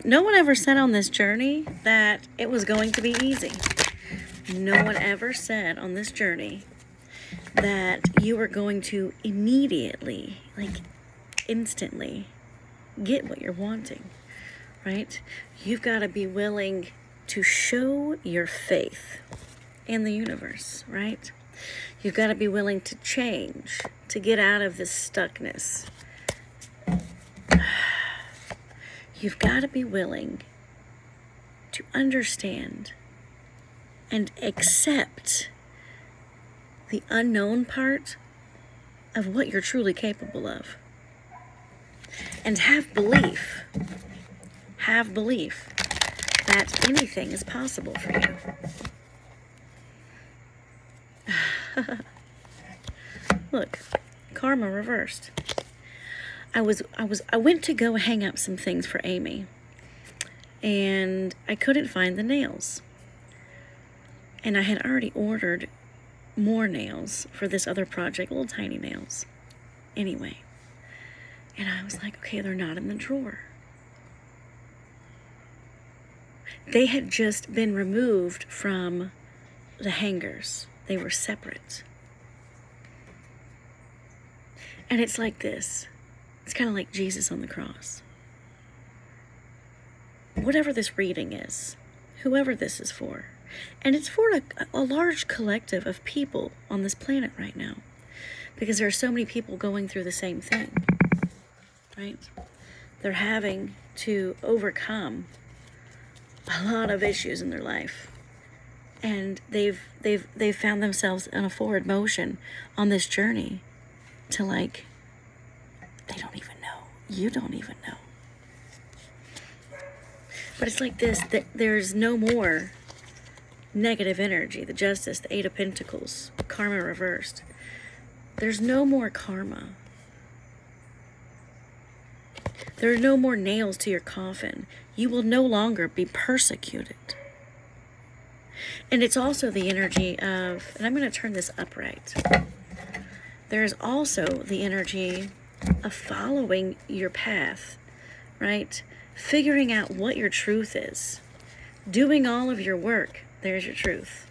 No one ever said on this journey that it was going to be easy. No one ever said on this journey that you were going to immediately, like instantly, get what you're wanting, right? You've got to be willing to show your faith in the universe, right? You've got to be willing to change, to get out of this stuckness. You've got to be willing to understand and accept the unknown part of what you're truly capable of. And have belief that anything is possible for you. Look, karma reversed. I went to go hang up some things for Amy, and I couldn't find the nails. And I had already ordered more nails for this other project, little tiny nails. Anyway, and I was like, okay, they're not in the drawer. They had just been removed from the hangers. They were separate. And it's like this. It's kind of like Jesus on the cross. Whatever this reading is, whoever this is for, and it's for a large collective of people on this planet right now, because there are so many people going through the same thing, right? They're having to overcome a lot of issues in their life, and they've found themselves in a forward motion on this journey to, like, they don't even know. You don't even know. But it's like this, that there's no more negative energy, the Justice, the Eight of Pentacles, karma reversed. There's no more karma. There are no more nails to your coffin. You will no longer be persecuted. And it's also the energy of, and I'm going to turn this upright. There is also the energy of following your path, right? Figuring out what your truth is. Doing all of your work. There's your truth,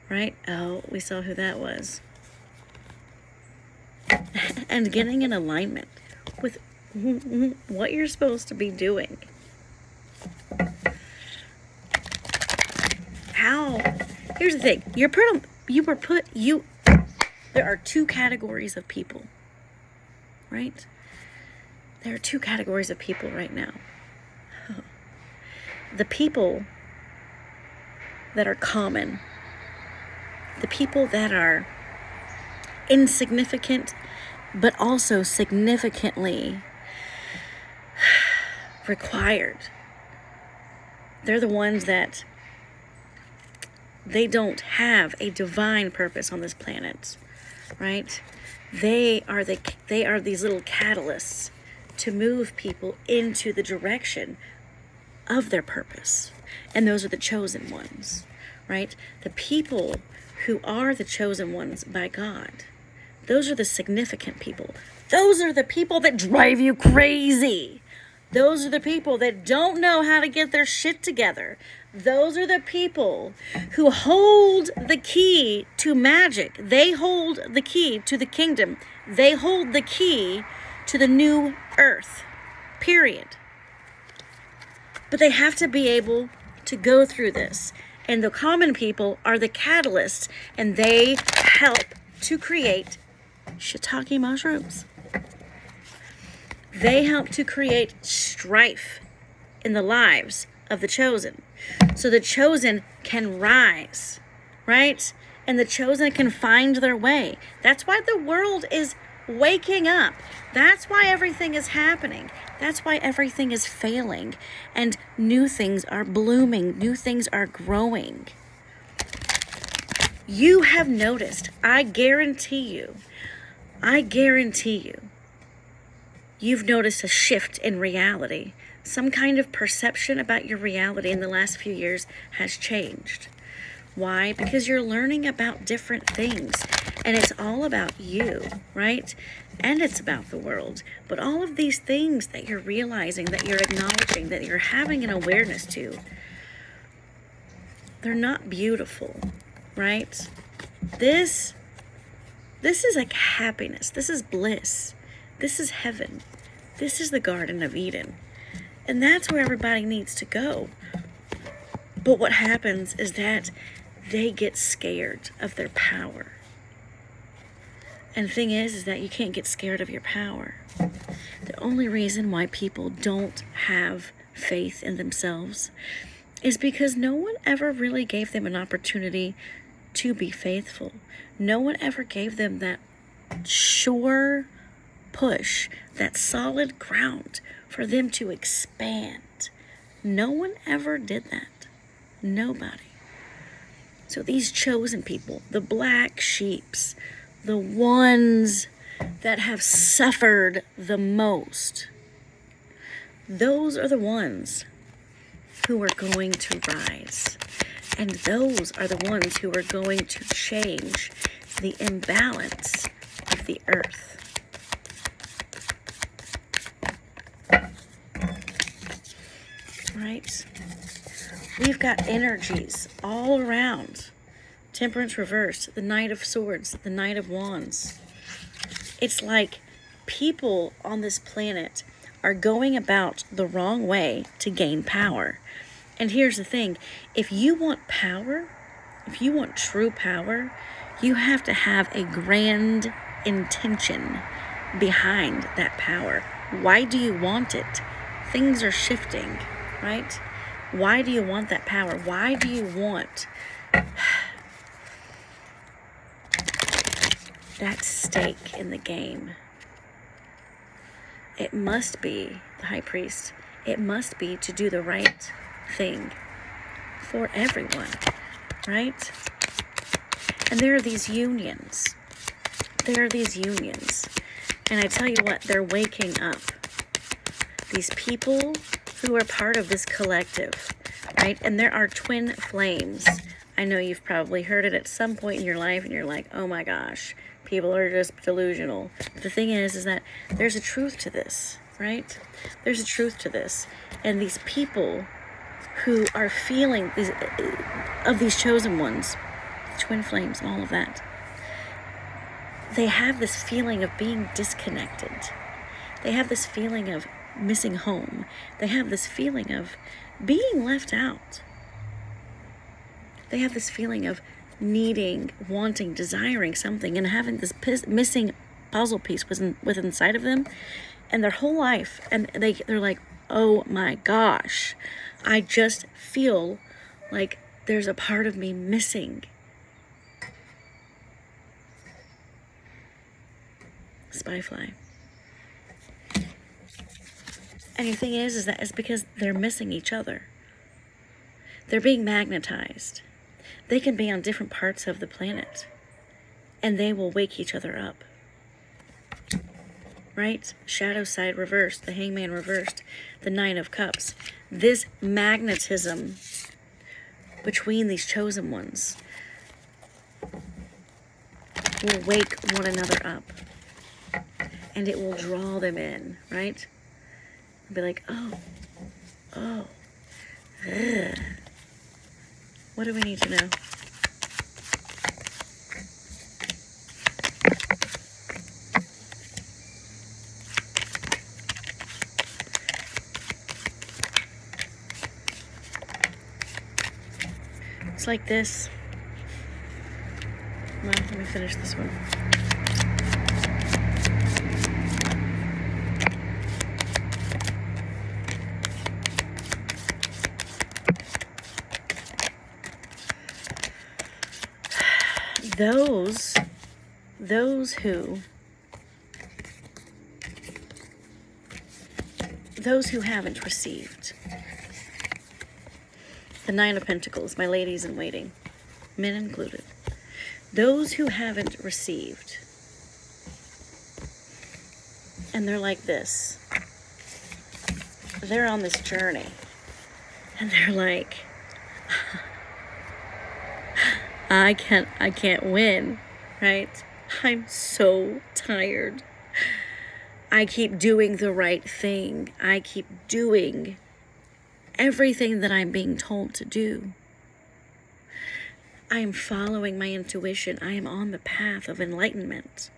right? Oh, we saw who that was. And getting in alignment with what you're supposed to be doing. How? Here's the thing. There are two categories of people, right? There are two categories of people right now. The people that are common, the people that are insignificant, but also significantly required. They're the ones that they don't have a divine purpose on this planet, right? They are these little catalysts to move people into the direction of their purpose. And those are the chosen ones, right? The people who are the chosen ones by God. Those are the significant people. Those are the people that drive you crazy. Those are the people that don't know how to get their shit together. Those are the people who hold the key to magic. They hold the key to the kingdom. They hold the key to the new earth. Period. But they have to be able to go through this. And the common people are the catalysts, and they help to create shiitake mushrooms. They help to create strife in the lives of the chosen. So the chosen can rise, right? And the chosen can find their way. That's why the world is waking up. That's why everything is happening. That's why everything is failing. And new things are blooming. New things are growing. You have noticed, I guarantee you, you've noticed a shift in reality. Some kind of perception about your reality in the last few years has changed, Why? Because you're learning about different things, and it's all about you, right? And it's about the world. But all of these things that you're realizing, that you're acknowledging, that you're having an awareness to, they're not beautiful, right? This is like happiness. This is bliss. This is heaven. This is the Garden of Eden. And that's where everybody needs to go. But what happens is that they get scared of their power. And the thing is that you can't get scared of your power. The only reason why people don't have faith in themselves is because no one ever really gave them an opportunity to be faithful. No one ever gave them that sure push, that solid ground for them to expand. No one ever did that. Nobody. So these chosen people, the black sheeps, the ones that have suffered the most, those are the ones who are going to rise. And those are the ones who are going to change the imbalance of the earth. Right? We've got energies all around. Temperance reversed, the Knight of Swords, the Knight of Wands. It's like people on this planet are going about the wrong way to gain power. And here's the thing, if you want power, if you want true power, you have to have a grand intention behind that power. Why do you want it? Things are shifting, right? Why do you want that power? Why do you want that stake in the game? It must be, the high priest, it must be to do the right thing for everyone, right? And there are these unions. And I tell you what, they're waking up. These people who are part of this collective, right? And there are twin flames. I know you've probably heard it at some point in your life and you're like, oh my gosh, people are just delusional. But the thing is that there's a truth to this, right? There's a truth to this. And these people who are feeling these chosen ones, twin flames and all of that, they have this feeling of being disconnected. They have this feeling of missing home. They have this feeling of being left out. They have this feeling of needing, wanting, desiring something, and having this missing puzzle piece within inside of them, and their whole life, and they're like, oh my gosh, I just feel like there's a part of me missing. Spyfly. And the thing is that it's because they're missing each other. They're being magnetized. They can be on different parts of the planet, and they will wake each other up. Right? Shadow side reversed, the Hangman reversed, the Nine of Cups. This magnetism between these chosen ones will wake one another up, and it will draw them in, right? Be like, oh, ugh. What do we need to know? It's like this. Well, let me finish this one. Those who haven't received. The Nine of Pentacles, my ladies in waiting, men included. Those who haven't received, and they're like this. They're on this journey, and they're like, I can't win, right? I'm so tired. I keep doing the right thing. I keep doing everything that I'm being told to do. I am following my intuition. I am on the path of enlightenment.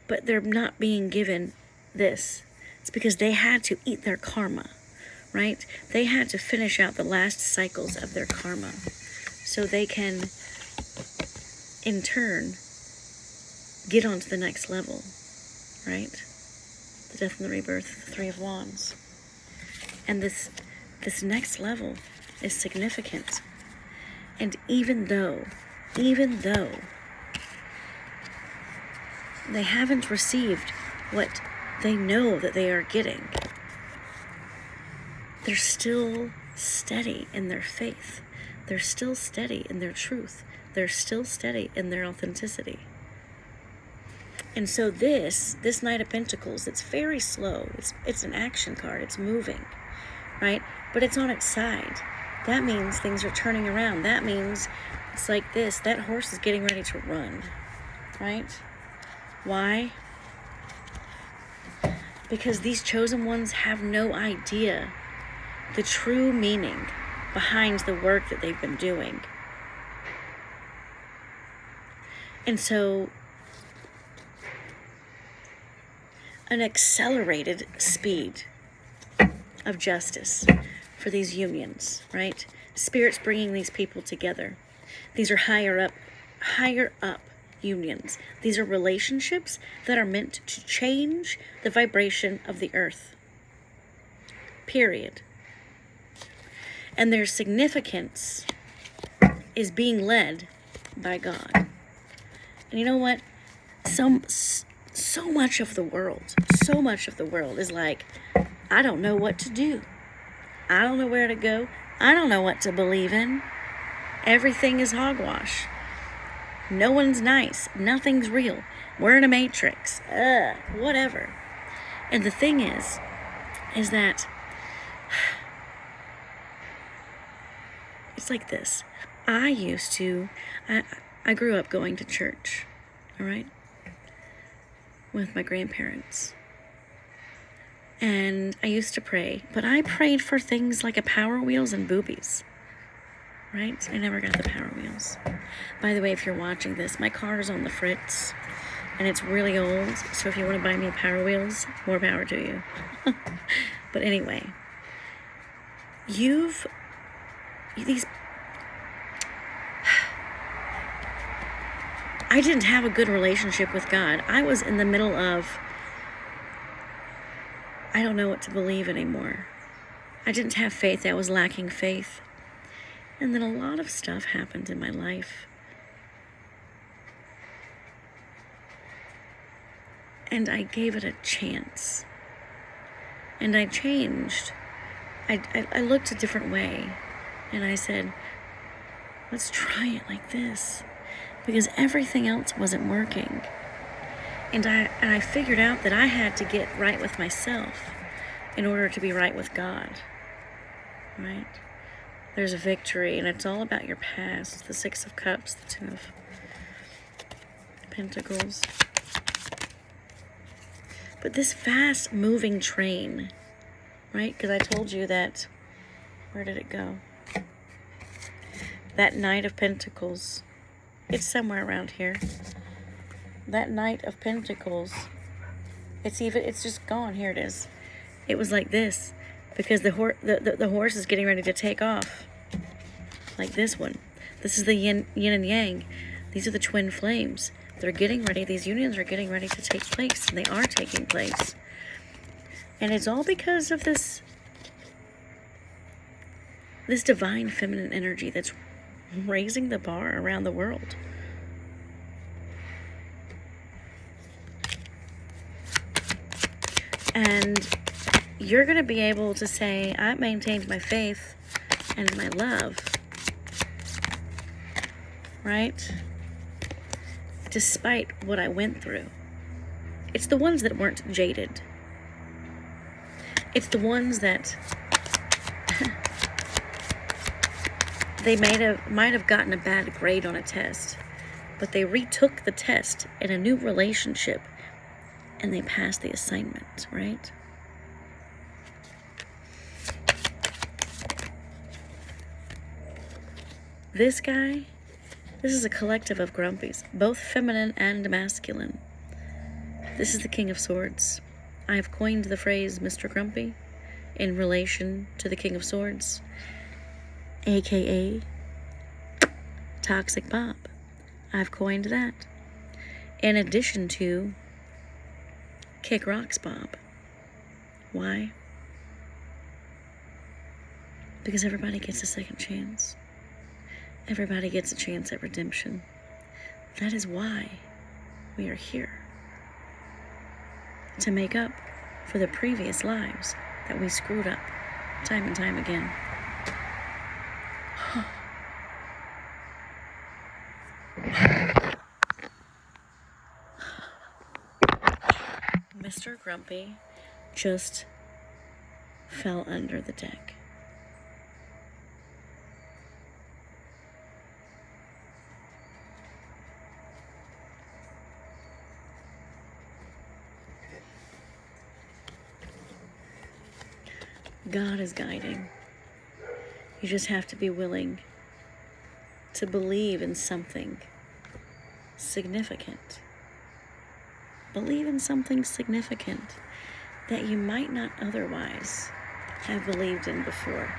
But they're not being given this. It's because they had to eat their karma, right? They had to finish out the last cycles of their karma so they can, in turn, get on to the next level, right? The death and the rebirth, the Three of Wands. And this next level is significant. And even though they haven't received what they know that they are getting, they're still steady in their faith. They're still steady in their truth. They're still steady in their authenticity. And so this Knight of Pentacles, it's very slow. It's an action card. It's moving, right? But it's on its side. That means things are turning around. That means it's like this. That horse is getting ready to run, right? Why? Because these chosen ones have no idea the true meaning behind the work that they've been doing. And so an accelerated speed of justice for these unions, right? Spirit's bringing these people together. These are higher up unions. These are relationships that are meant to change the vibration of the earth. Period. And their significance is being led by God. And you know what? So much of the world is like, I don't know what to do. I don't know where to go. I don't know what to believe in. Everything is hogwash. No one's nice. Nothing's real. We're in a matrix. Whatever. And the thing is that it's like this. I grew up going to church, all right, with my grandparents. And I used to pray, but I prayed for things like a Power Wheels and boobies, right? I never got the Power Wheels. By the way, if you're watching this, my car is on the fritz, and it's really old, so if you want to buy me Power Wheels, more power to you. But anyway, I didn't have a good relationship with God. I was in the middle of, I don't know what to believe anymore. I didn't have faith. I was lacking faith. And then a lot of stuff happened in my life. And I gave it a chance. And I changed. I looked a different way. And I said, let's try it like this. Because everything else wasn't working. And I figured out that I had to get right with myself in order to be right with God. Right? There's a victory, and it's all about your past. The Six of Cups, the Two of Pentacles. But this fast-moving train, right? Because I told you that, where did it go? That Knight of Pentacles, it's somewhere around here. That Knight of Pentacles, it's just gone. Here it is. It was like this, because the horse is getting ready to take off. Like this one. This is the yin and yang. These are the twin flames. They're getting ready. These unions are getting ready to take place, and they are taking place. And it's all because of this divine feminine energy that's raising the bar around the world. And you're going to be able to say, I maintained my faith and my love, right? Despite what I went through. It's the ones that weren't jaded. It's the ones that They might have gotten a bad grade on a test, but they retook the test in a new relationship and they passed the assignment, right? This guy, this is a collective of grumpies, both feminine and masculine. This is the King of Swords. I've coined the phrase Mr. Grumpy in relation to the King of Swords, aka Toxic Bob. I've coined that. In addition to Kick Rocks Bob. Why? Because everybody gets a second chance. Everybody gets a chance at redemption. That is why we are here. To make up for the previous lives that we screwed up time and time again. Mr. Grumpy just fell under the deck. God is guiding. You just have to be willing to believe in something significant. Believe in something significant that you might not otherwise have believed in before.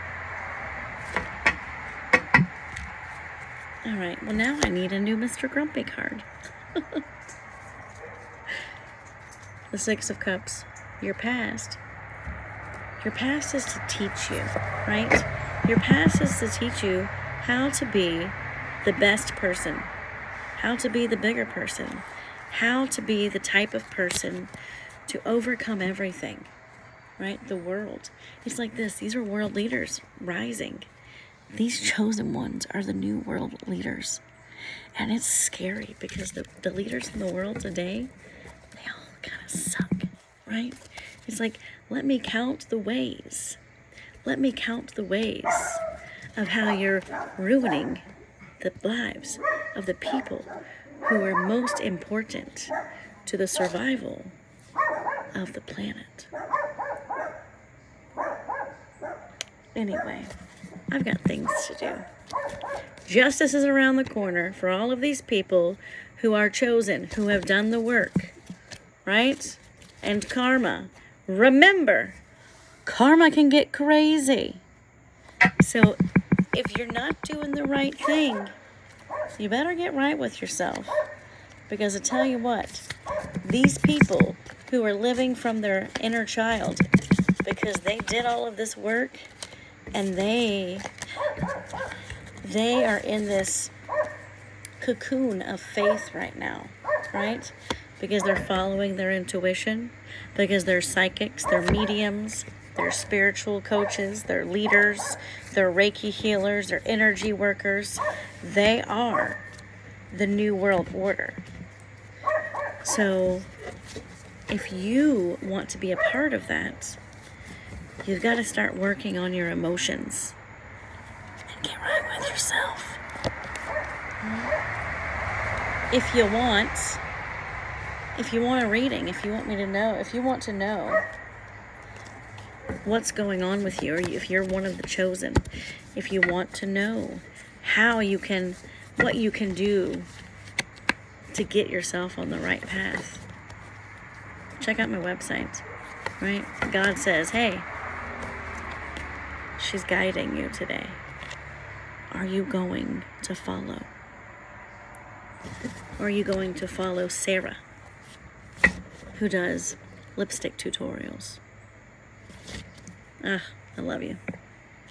All right, well now I need a new Mr. Grumpy card. The Six of Cups, your past. Your past is to teach you, right? Your past is to teach you how to be the best person, how to be the bigger person, how to be the type of person to overcome everything, right? The world. It's like this. These are world leaders rising. These chosen ones are the new world leaders. And it's scary because the leaders in the world today, they all kind of suck, right? It's like, let me count the ways. Let me count the ways of how you're ruining the lives of the people who are most important to the survival of the planet. Anyway, I've got things to do. Justice is around the corner for all of these people who are chosen, who have done the work, right? And karma. Remember, karma can get crazy. So if you're not doing the right thing, you better get right with yourself. Because I tell you what, these people who are living from their inner child, because they did all of this work, and they are in this cocoon of faith right now, right? Because they're following their intuition, because they're psychics, they're mediums, they're spiritual coaches, they're leaders, they're Reiki healers, they're energy workers. They are the new world order. So if you want to be a part of that, you've got to start working on your emotions and get right with yourself. If you want a reading, if you want to know what's going on with you, or if you're one of the chosen, if you want to know what you can do to get yourself on the right path, check out my website, right? God says, hey, she's guiding you today. Are you going to follow? Or are you going to follow Sarah, who does lipstick tutorials? I love you.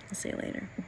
I'll see you later.